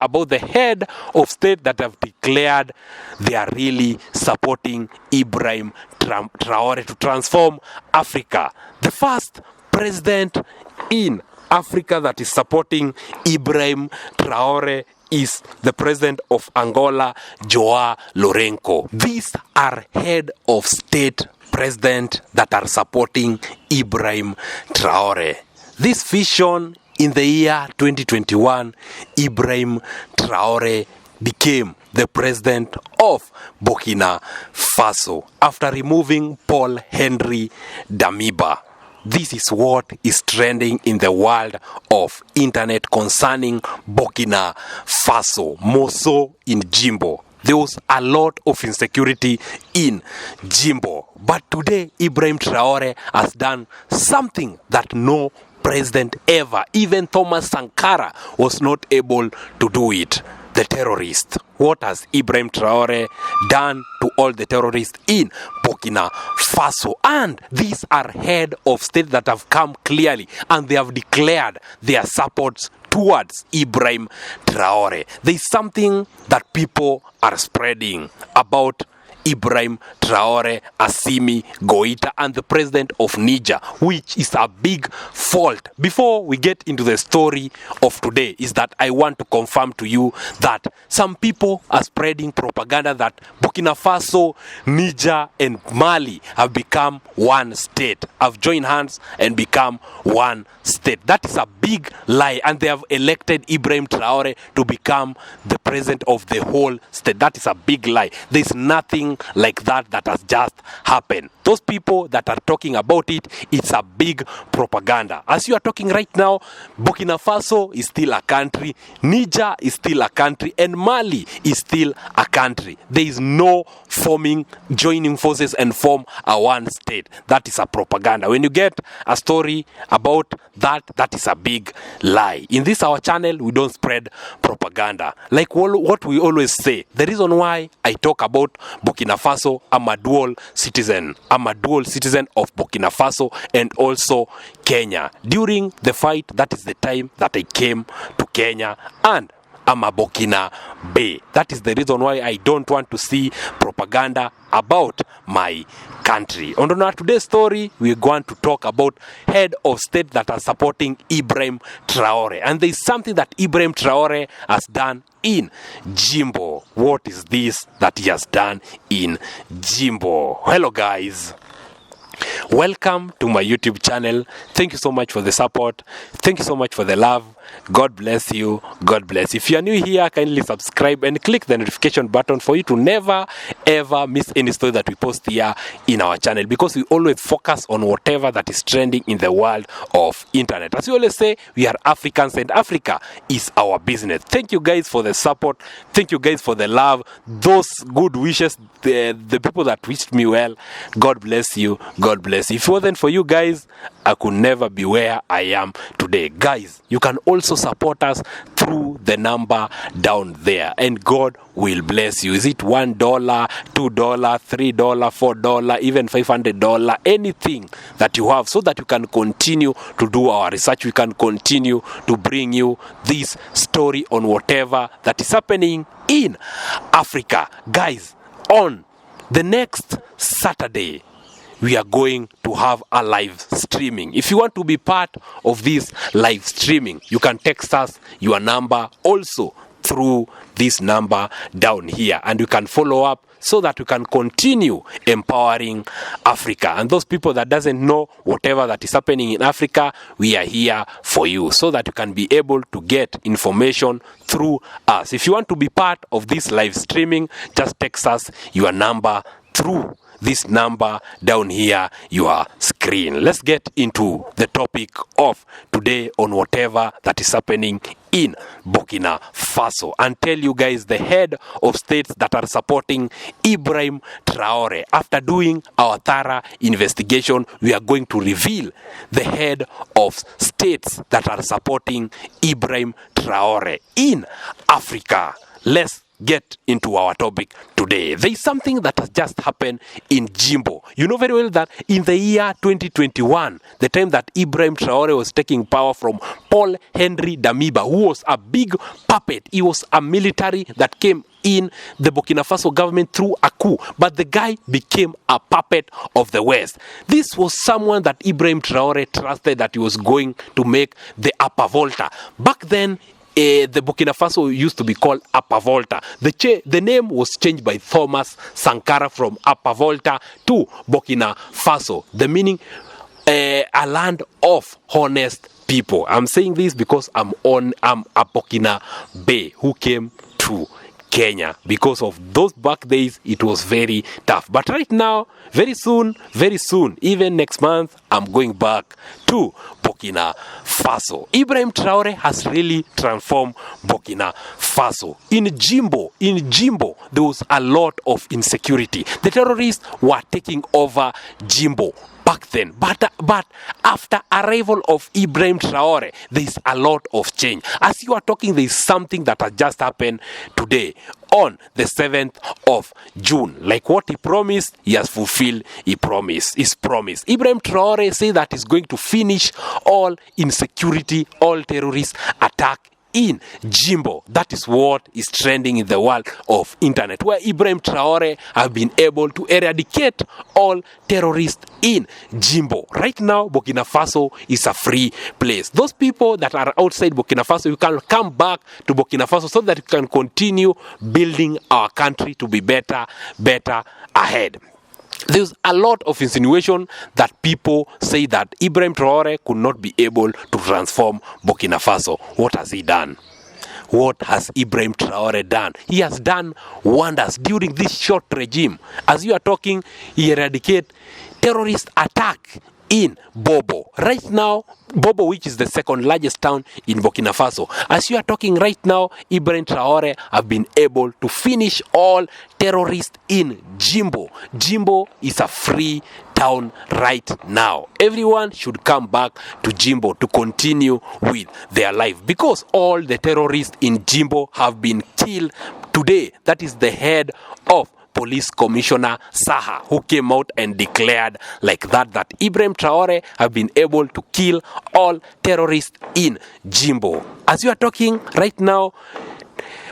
about the head of state that have declared they are really supporting Ibrahim Traore to transform Africa. The first president in Africa that is supporting Ibrahim Traore is the president of Angola, Joao Lourenço. These are head of state president that are supporting Ibrahim Traore. This vision in the year 2021, Ibrahim Traore became the president of Burkina Faso after removing Paul Henry Damiba. This is what is trending in the world of internet concerning Burkina Faso, more so in Djibo. There was a lot of insecurity in Djibo. But today, Ibrahim Traore has done something that no president ever, even Thomas Sankara, was not able to do it. The terrorists. What has Ibrahim Traore done to all the terrorists in Burkina Faso? And these are head of state that have come clearly and they have declared their support towards Ibrahim Traore. There is something that people are spreading about Ibrahim Traore, Assimi Goita, and the president of Niger, which is a big fault. Before we get into the story of today, is that I want to confirm to you that some people are spreading propaganda that Burkina Faso, Niger, and Mali have become one state, have joined hands and become one state. That is a big lie, and they have elected Ibrahim Traore to become the president of the whole state. That is a big lie. There is nothing like that has just happened. Those people that are talking about it, it's a big propaganda. As you are talking right now, Burkina Faso is still a country, Niger is still a country, and Mali is still a country. There is no joining forces and form a one state. That is a propaganda. When you get a story about that is a big lie. In this our channel, we don't spread propaganda. Like what we always say, the reason why I talk about Burkina Faso, I'm a dual citizen. I'm a dual citizen of Burkina Faso and also Kenya. During the fight, that is the time that I came to Kenya, and I'm a Burkina Bay. That is the reason why I don't want to see propaganda about my country. On today's story, we're going to talk about head of state that are supporting Ibrahim Traore. And there is something that Ibrahim Traore has done in Djibo. What is this that he has done in Djibo? Hello guys. Welcome to my YouTube channel. Thank you so much for the support. Thank you so much for the love. God bless you. God bless. If you are new here, kindly subscribe and click the notification button for you to never ever miss any story that we post here in our channel, because we always focus on whatever that is trending in the world of internet. As we always say, we are Africans and Africa is our business. Thank you guys for the support. Thank you guys for the love. Those good wishes, the people that wished me well. God bless you. God bless you. If it wasn't for you guys, I could never be where I am today. Guys, you can also support us through the number down there, and God will bless you. Is it $1, $2, $3, $4, even $500, anything that you have, so that you can continue to do our research. We can continue to bring you this story on whatever that is happening in Africa. Guys, on the next Saturday, we are going to have a live streaming. If you want to be part of this live streaming, you can text us your number also through this number down here, and you can follow up so that we can continue empowering Africa. And those people that doesn't know whatever that is happening in Africa, we are here for you so that you can be able to get information through us. If you want to be part of this live streaming, just text us your number through this number down here your screen. Let's get into the topic of today on whatever that is happening in Burkina Faso, and tell you guys the head of states that are supporting Ibrahim Traore. After doing our thorough investigation, we are going to reveal the head of states that are supporting Ibrahim Traore in Africa. Let's get into our topic today. There is something that has just happened in Djibo. You know very well that in the year 2021, the time that Ibrahim Traore was taking power from Paul Henry Damiba, who was a big puppet. He was a military that came in the Burkina Faso government through a coup, but the guy became a puppet of the West. This was someone that Ibrahim Traore trusted that he was going to make the Upper Volta. Back then, the Burkina Faso used to be called Upper Volta. The name was changed by Thomas Sankara from Upper Volta to Burkina Faso, the meaning a land of honest people. I'm saying this because I'm a Burkina Bay who came to Kenya. Because of those back days, it was very tough. But right now, very soon, even next month, I'm going back to Burkina Faso. Ibrahim Traore has really transformed Burkina Faso. In Djibo, there was a lot of insecurity. The terrorists were taking over Djibo back then. But after arrival of Ibrahim Traore, there is a lot of change. As you are talking, there is something that has just happened today on the 7th of June. Like what he promised, he has fulfilled his promise. Ibrahim Traore said that he's going to finish all insecurity, all terrorist attack in Djibo. That is what is trending in the world of internet, where Ibrahim Traore have been able to eradicate all terrorists in Djibo. Right now, Burkina Faso is a free place. Those people that are outside Burkina Faso, you can come back to Burkina Faso so that you can continue building our country to be better ahead. There's a lot of insinuation that people say that Ibrahim Traore could not be able to transform Burkina Faso. What has he done? What has Ibrahim Traore done? He has done wonders during this short regime. As you are talking, he eradicated terrorist attack in Bobo. Right now, Bobo, which is the second largest town in Burkina Faso. As you are talking right now, Ibrahim Traore have been able to finish all terrorists in Djibo. Djibo is a free town right now. Everyone should come back to Djibo to continue with their life, because all the terrorists in Djibo have been killed today. That is the head of Police Commissioner Saha, who came out and declared like that Ibrahim Traore have been able to kill all terrorists in Djibo. As you are talking right now,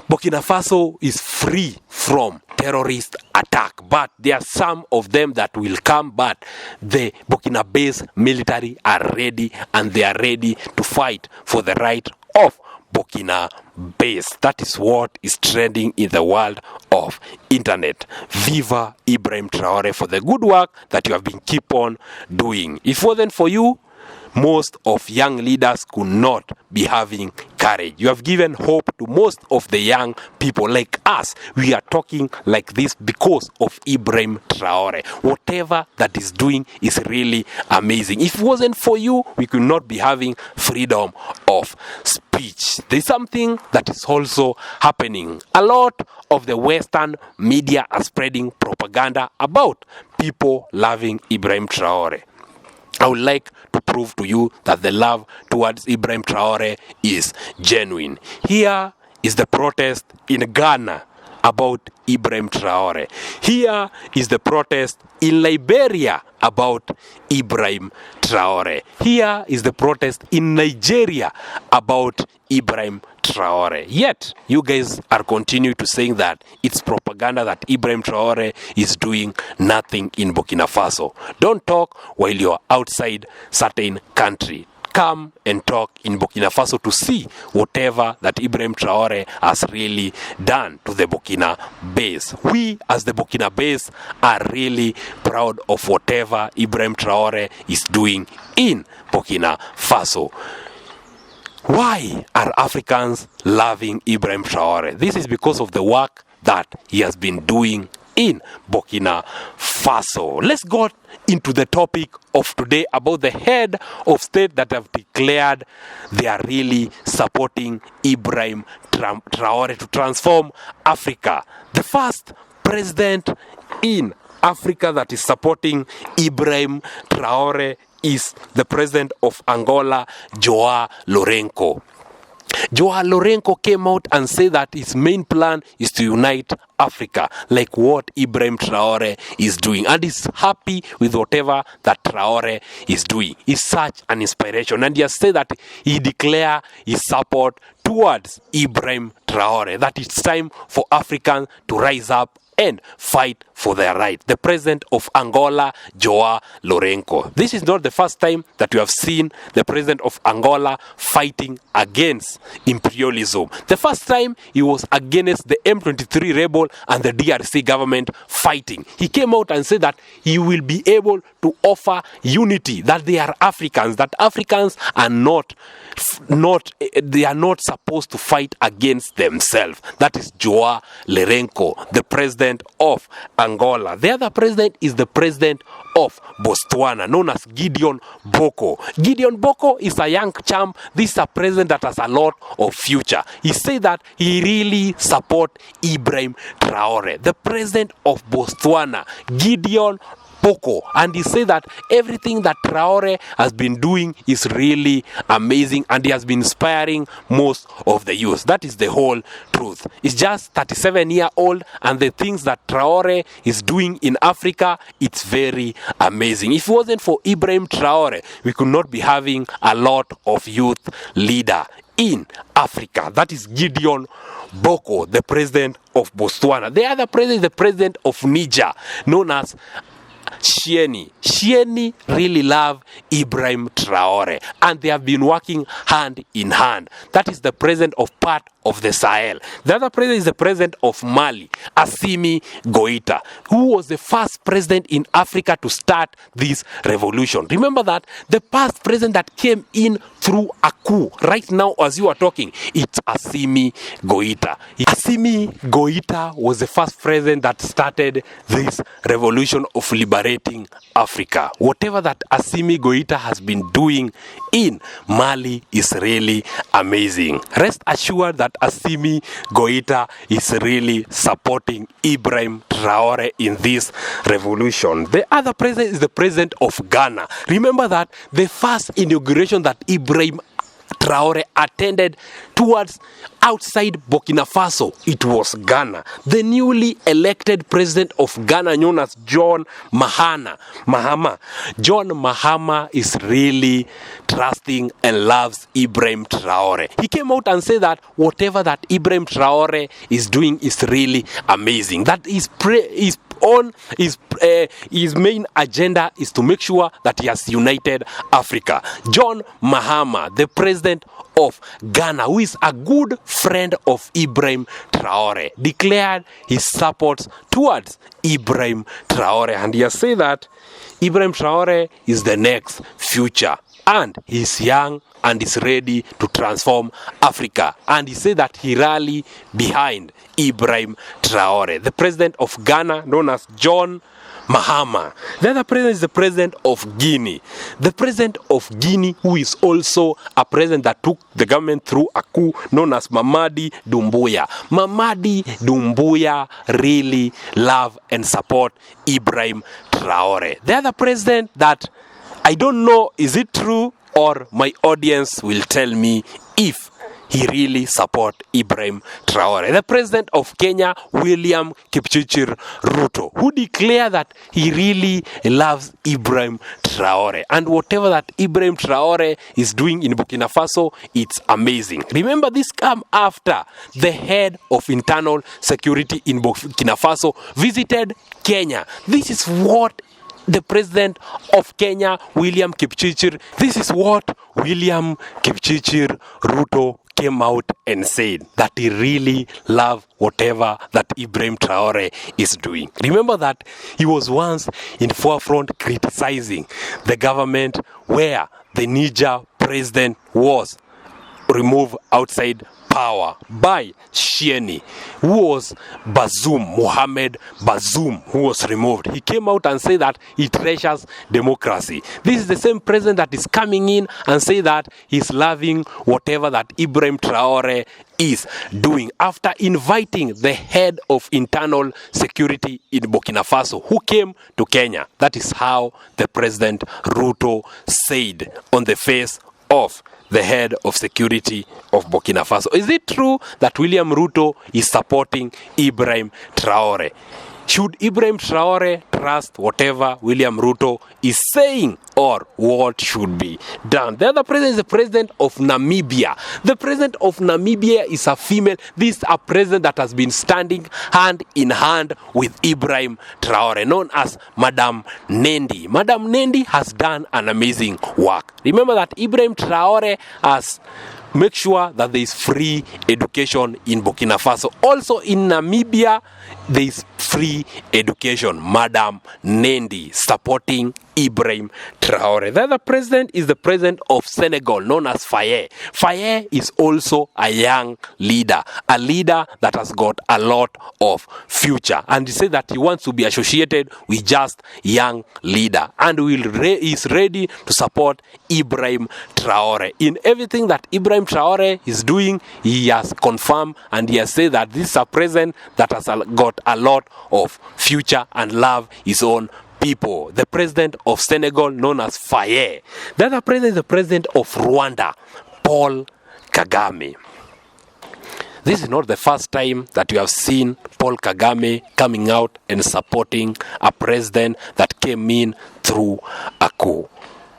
Burkina Faso is free from terrorist attack, but there are some of them that will come, but the Burkina-based military are ready, and they are ready to fight for the right of Burkina base. That is what is trending in the world of internet. Viva Ibrahim Traore for the good work that you have been keep on doing. If it wasn't for you, most of young leaders could not be having courage. You have given hope to most of the young people like us. We are talking like this because of Ibrahim Traore. Whatever that is doing is really amazing. If it wasn't for you, we could not be having freedom of speech. There's something that is also happening. A lot of the Western media are spreading propaganda about people loving Ibrahim Traore. I would like to prove to you that the love towards Ibrahim Traore is genuine. Here is the protest in Ghana about Ibrahim Traore. Here is the protest in Liberia about Ibrahim Traore. Here is the protest in Nigeria about Ibrahim Traore. Yet, you guys are continuing to saying that it's propaganda that Ibrahim Traore is doing nothing in Burkina Faso. Don't talk while you're outside certain country. Come and talk in Burkina Faso to see whatever that Ibrahim Traore has really done to the Burkina base. We as the Burkina base are really proud of whatever Ibrahim Traore is doing in Burkina Faso. Why are Africans loving Ibrahim Traore? This is because of the work that he has been doing in Burkina Faso. Let's go into the topic of today about the head of state that have declared they are really supporting Ibrahim Traore to transform Africa. The first president in Africa that is supporting Ibrahim Traore is the president of Angola, Joao Lourenço. Joao Lourenco came out and said that his main plan is to unite Africa, like what Ibrahim Traore is doing, and is happy with whatever that Traore is doing. He's such an inspiration, and he has said that he declare his support towards Ibrahim Traore, that it's time for Africans to rise up and fight for their right. The president of Angola, Joao Lourenco. This is not the first time that we have seen the president of Angola fighting against imperialism. The first time he was against the M23 rebel and the DRC government fighting. He came out and said that he will be able to offer unity, that they are Africans, that Africans are not supposed to fight against themselves. That is Joao Lourenco, the president of Angola. The other president is the president of Botswana, known as Gideon Boko. Gideon Boko is a young champ. This is a president that has a lot of future. He said that he really supports Ibrahim Traore, the president of Botswana, Gideon Boko, and he said that everything that Traore has been doing is really amazing, and he has been inspiring most of the youth. That is the whole truth. He's just 37-year-old, and the things that Traore is doing in Africa, it's very amazing. If it wasn't for Ibrahim Traore, we could not be having a lot of youth leader in Africa. That is Gideon Boko, the president of Botswana. The other president is the president of Niger, known as Shieni. Shieni really love Ibrahim Traore, and they have been working hand in hand. That is the president of part of the Sahel. The other president is the president of Mali, Assimi Goita, who was the first president in Africa to start this revolution. Remember that the past president that came in through a coup, right now as you are talking, it's Assimi Goita. Assimi Goita was the first president that started this revolution of liberating Africa. Whatever that Assimi Goita has been doing in Mali is really amazing. Rest assured that Assimi Goita is really supporting Ibrahim Traore in this revolution. The other president is the president of Ghana. Remember that the first inauguration that Ibrahim Traore attended towards outside Burkina Faso, it was Ghana. The newly elected president of Ghana, known as John Mahama. John Mahama is really trusting and loves Ibrahim Traore. He came out and said that whatever that Ibrahim Traore is doing is really amazing. That his main agenda is to make sure that he has united Africa. John Mahama, the president of Ghana, who is a good friend of Ibrahim Traore, declared his support towards Ibrahim Traore, and he has said that Ibrahim Traore is the next future, and he's young and is ready to transform Africa. And he said that he rallied behind Ibrahim Traore, the president of Ghana, known as John Mahama. The other president is the president of Guinea. The president of Guinea, who is also a president that took the government through a coup, known as Mamadi Doumbouya. Mamadi Doumbouya really love and support Ibrahim Traore. The other president that I don't know, is it true, or my audience will tell me if he really support Ibrahim Traore. The president of Kenya, William Kipchirchir Ruto, who declared that he really loves Ibrahim Traore. And whatever that Ibrahim Traore is doing in Burkina Faso, it's amazing. Remember, this come after the head of internal security in Burkina Faso visited Kenya. This is what the president of Kenya, William Kipchirchir, this is what William Kipchirchir Ruto came out and said, that he really loved whatever that Ibrahim Traore is doing. Remember that he was once in forefront criticizing the government where the Niger president was removed outside power by Shieni, who was Mohamed Bazoum, who was removed. He came out and said that he treasures democracy. This is the same president that is coming in and say that he's loving whatever that Ibrahim Traore is doing, after inviting the head of internal security in Burkina Faso, who came to Kenya. That is how the president Ruto said on the face of the head of security of Burkina Faso. Is it true that William Ruto is supporting Ibrahim Traore? Should Ibrahim Traore trust whatever William Ruto is saying, or what should be done? The other president is the president of Namibia. The president of Namibia is a female. This is a president that has been standing hand in hand with Ibrahim Traore, known as Madam Nendi. Madam Nendi has done an amazing work. Remember that Ibrahim Traore has make sure that there is free education in Burkina Faso. Also in Namibia, there is free education. Madam Nendi supporting Ibrahim Traore. The other president is the president of Senegal, known as Faye. Faye is also a young leader, a leader that has got a lot of future. And he said that he wants to be associated with just young leader. And is ready to support Ibrahim Traore. In everything that Ibrahim Traore is doing, he has confirmed and he has said that this is a president that has got a lot of future and love his own people. The president of Senegal, known as Faye. The other president is the president of Rwanda, Paul Kagame. This is not the first time that you have seen Paul Kagame coming out and supporting a president that came in through a coup.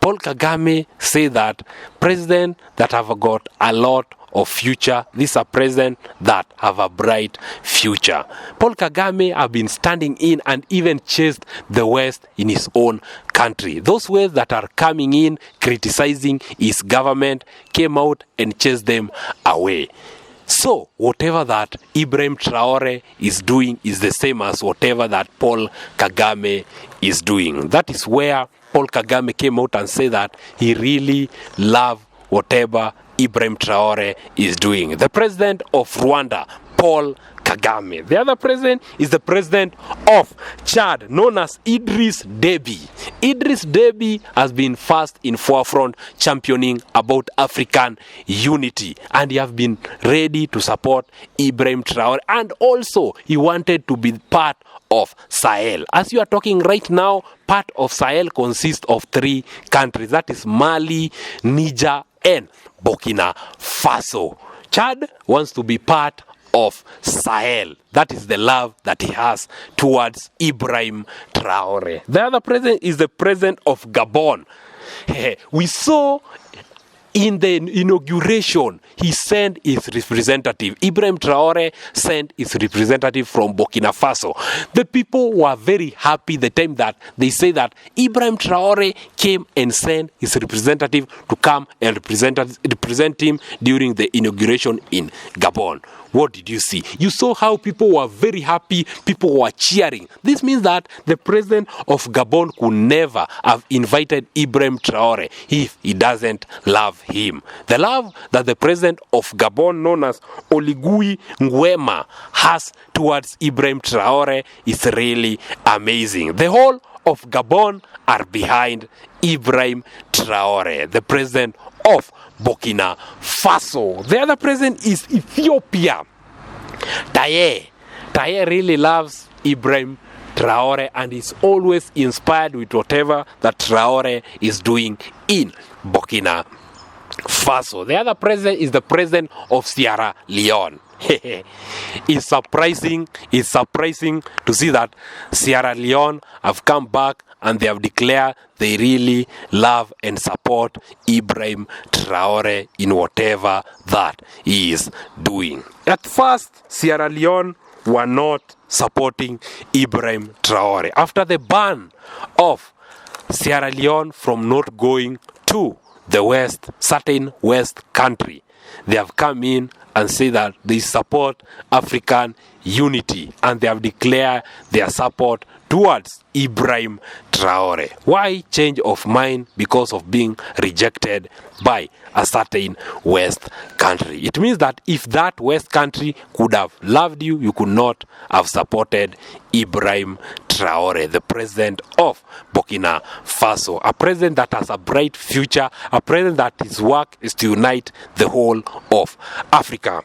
Paul Kagame said that president that have got a lot of future, these are presidents that have a bright future. Paul Kagame have been standing in and even chased the West in his own country. Those West that are coming in criticizing his government came out and chased them away. So, whatever that Ibrahim Traore is doing is the same as whatever that Paul Kagame is doing. That is where Paul Kagame came out and said that he really loves whatever Ibrahim Traore is doing. The president of Rwanda, Paul Kagame. The other president is the president of Chad, known as Idriss Deby. Idriss Deby has been first in forefront championing about African unity, and he has been ready to support Ibrahim Traore, and also he wanted to be part of Sahel. As you are talking right now, part of Sahel consists of 3 countries, that is Mali, Niger, and Burkina Faso. Chad wants to be part of Sahel. That is the love that he has towards Ibrahim Traore. The other president is the president of Gabon. We saw in the inauguration, he sent his representative. Ibrahim Traore sent his representative from Burkina Faso. The people were very happy the time that they say that Ibrahim Traore came and sent his representative to come and represent him during the inauguration in Gabon. What did you see? You saw how people were very happy, people were cheering. This means that the president of Gabon could never have invited Ibrahim Traore if he doesn't love him. The love that the president of Gabon, known as Oligui Nguema, has towards Ibrahim Traore is really amazing. The whole of Gabon are behind Ibrahim Traore, the president of Burkina Faso. The other president is Ethiopia. Taye really loves Ibrahim Traore and is always inspired with whatever that Traore is doing in Burkina Faso. The other president is the president of Sierra Leone. It's surprising to see that Sierra Leone have come back and they have declared they really love and support Ibrahim Traore in whatever that he is doing. At first, Sierra Leone were not supporting Ibrahim Traore. After the ban of Sierra Leone from not going to the West, certain West country, they have come in and say that they support African unity and they have declared their support towards Ibrahim Traore. Why change of mind because of being rejected by a certain West country? It means that if that West country could have loved you, you could not have supported Ibrahim Traore, the president of Burkina Faso, a president that has a bright future, a president that his work is to unite the whole of Africa.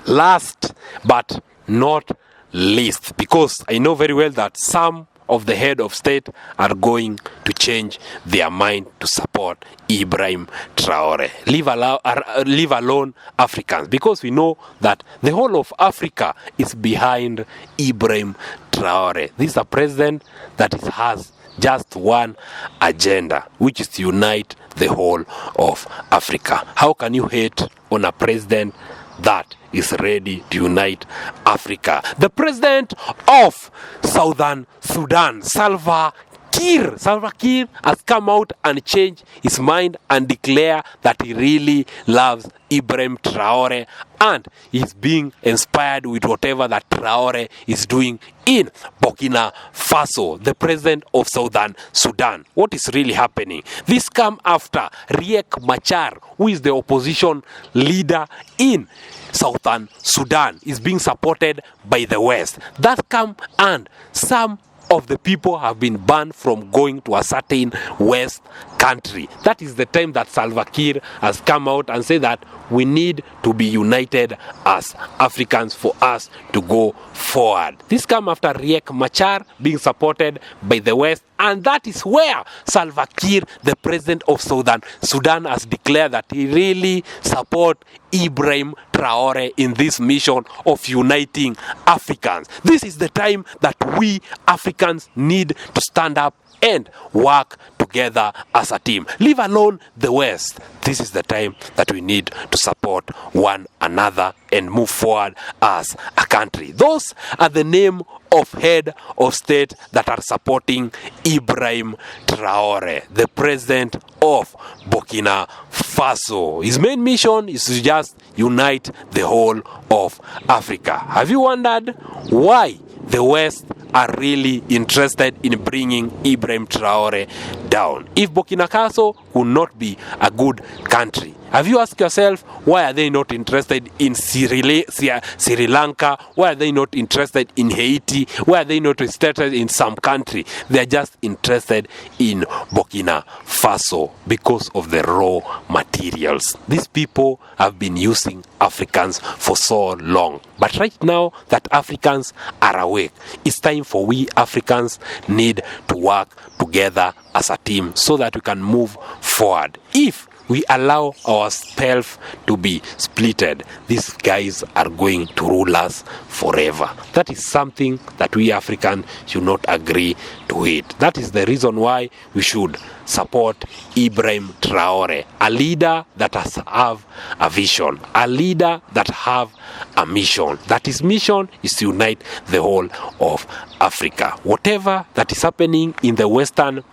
Last but not least, because I know very well that some of the head of state are going to change their mind to support Ibrahim Traore. Leave alone Africans, because we know that the whole of Africa is behind Ibrahim Traore. This is a president that has just one agenda, which is to unite the whole of Africa. How can you hate on a president that is ready to unite Africa? The president of Southern Sudan, Salva Kiir has come out and changed his mind and declare that he really loves Ibrahim Traore, and he's being inspired with whatever that Traore is doing in Burkina Faso, the president of Southern Sudan. What is really happening? This come after Riek Machar, who is the opposition leader in Southern Sudan, is being supported by the West. That come, and some of the people have been banned from going to a certain West country. That is the time that Salva Kiir has come out and said that we need to be united as Africans for us to go forward. This comes after Riek Machar being supported by the West, and that is where Salva Kiir, the president of Southern Sudan, has declared that he really supports Ibrahim Traore in this mission of uniting Africans. This is the time that we Africans need to stand up and work together as a team. Leave alone the West. This is the time that we need to support one another and move forward as a country. Those are the name of head of state that are supporting Ibrahim Traore, the president of Burkina Faso. His main mission is to just unite the whole of Africa. Have you wondered why the West are really interested in bringing Ibrahim Traore down? If Burkina Faso would not be a good country, have you asked yourself, why are they not interested in Sri Lanka? Why are they not interested in Haiti? Why are they not interested in some country? They are just interested in Burkina Faso because of the raw materials. These people have been using Africans for so long. But right now that Africans are awake, it's time for we Africans need to work together as a team so that we can move forward. If we allow ourselves to be splitted, these guys are going to rule us forever. That is something that we Africans should not agree to it. That is the reason why we should support Ibrahim Traore, a leader that has have a vision, a leader that have a mission. That his mission is to unite the whole of Africa. Whatever that is happening in the Western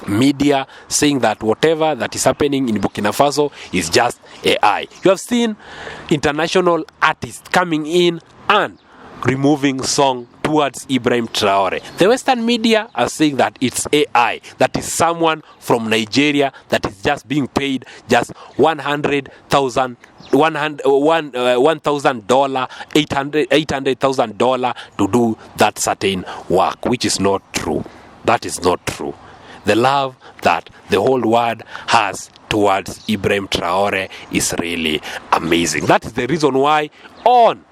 media saying that whatever that is happening in Burkina Faso is just AI. You have seen international artists coming in and removing song towards Ibrahim Traore. The Western media are saying that it's AI, that is someone from Nigeria that is just being paid just $100,000, $800,000 to do that certain work, which is not true. That is not true. The love that the whole world has towards Ibrahim Traore is really amazing. That is the reason why on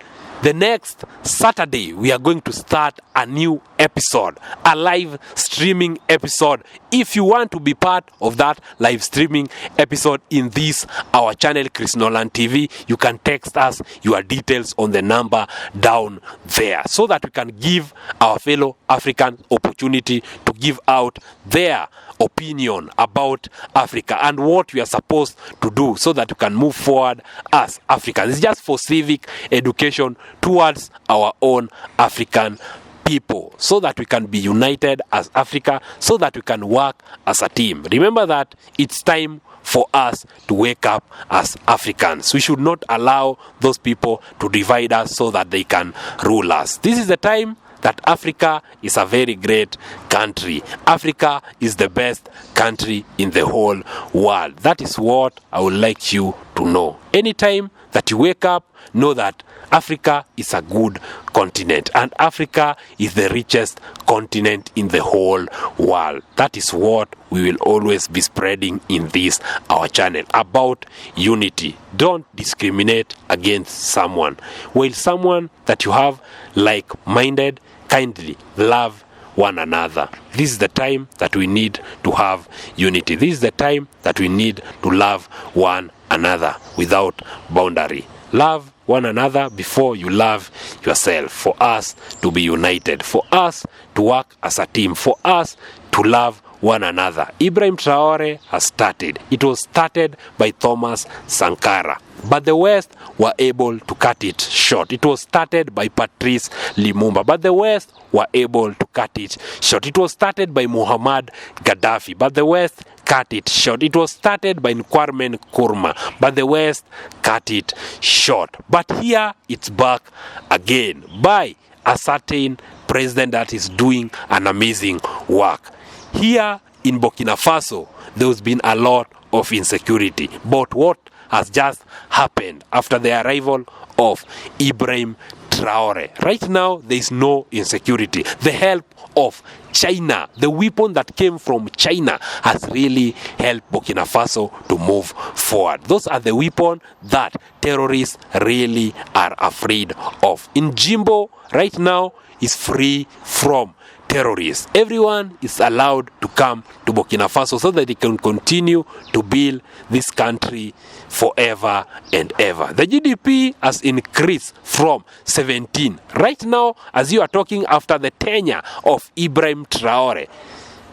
the next Saturday we are going to start a new episode, a live streaming episode. If you want to be part of that live streaming episode in this our channel Chris Nolan TV, you can text us your details on the number down there so that we can give our fellow African opportunity to give out their opinion about Africa and what we are supposed to do so that we can move forward as Africans. It's just for civic education towards our own African people so that we can be united as Africa, so that we can work as a team. Remember that it's time for us to wake up as Africans. We should not allow those people to divide us so that they can rule us. This is the time that Africa is a very great country. Africa is the best country in the whole world. That is what I would like you to know. Anytime that you wake up, know that Africa is a good continent and Africa is the richest continent in the whole world. That is what we will always be spreading in this our channel about unity. Don't discriminate against someone. While someone that you have like-minded, kindly love one another. This is the time that we need to have unity. This is the time that we need to love one another without boundary. Love one another before you love yourself. For us to be united, for us to work as a team, for us to love one another. Ibrahim Traore has started. It was started by Thomas Sankara, but the West were able to cut it short. It was started by Patrice Lumumba, but the West were able to cut it short. It was started by Muhammad Gaddafi, but the West cut it short. It was started by Kwame Nkrumah, but the West cut it short. But here it's back again by a certain president that is doing an amazing work. Here in Burkina Faso, there's been a lot of insecurity. But what has just happened after the arrival of Ibrahim Traore? Right now, there is no insecurity. The help of China, the weapon that came from China, has really helped Burkina Faso to move forward. Those are the weapons that terrorists really are afraid of. In Djibo, right now, is free from terrorists. Everyone is allowed to come to Burkina Faso so that they can continue to build this country forever and ever. The GDP has increased from 17. Right now, as you are talking, after the tenure of Ibrahim Traore,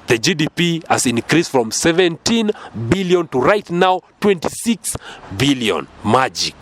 the GDP has increased from 17 billion to right now 26 billion. Magic.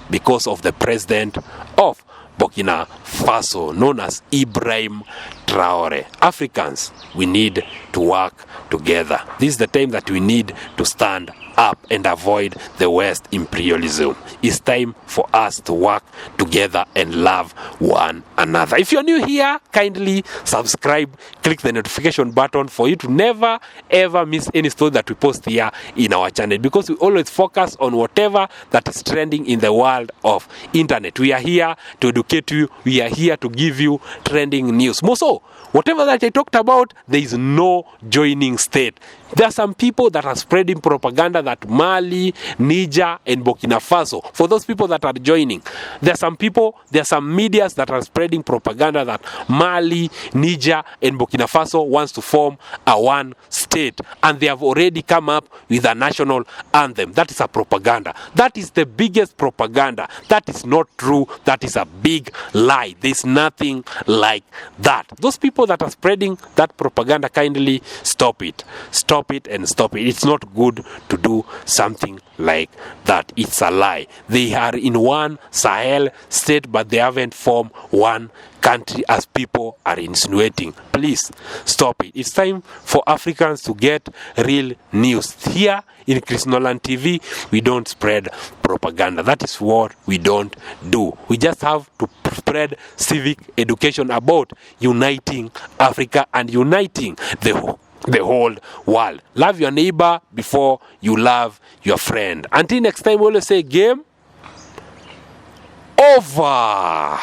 Because of the president of Burkina Faso, known as Ibrahim Traore. Africans, we need to work together. This is the time that we need to stand up and avoid the West imperialism. It's time for us to work together and love one another. If you're new here, kindly subscribe, click the notification button for you to never ever miss any story that we post here in our channel, because we always focus on whatever that is trending in the world of internet. We are here to educate you. We are here to give you trending news. More so, whatever that I talked about, there is no joining state. There are some people that are spreading propaganda that Mali, Niger, and Burkina Faso, for those people that are joining, there are some medias that are spreading propaganda that Mali, Niger, and Burkina Faso wants to form a one state, and they have already come up with a national anthem. That is a propaganda. That is the biggest propaganda. That is not true. That is a big lie. There's nothing like that. Those people that are spreading that propaganda, kindly stop it. Stop it. It's not good to do something like that. It's a lie. They are in one Sahel state, but they haven't formed one country as people are insinuating. Please stop it. It's time for Africans to get real news. Here in Chris Nolan TV, we don't spread propaganda. That is what we don't do. We just have to spread civic education about uniting Africa and uniting the whole world. Love your neighbor before you love your friend. Until next time, we always say game over.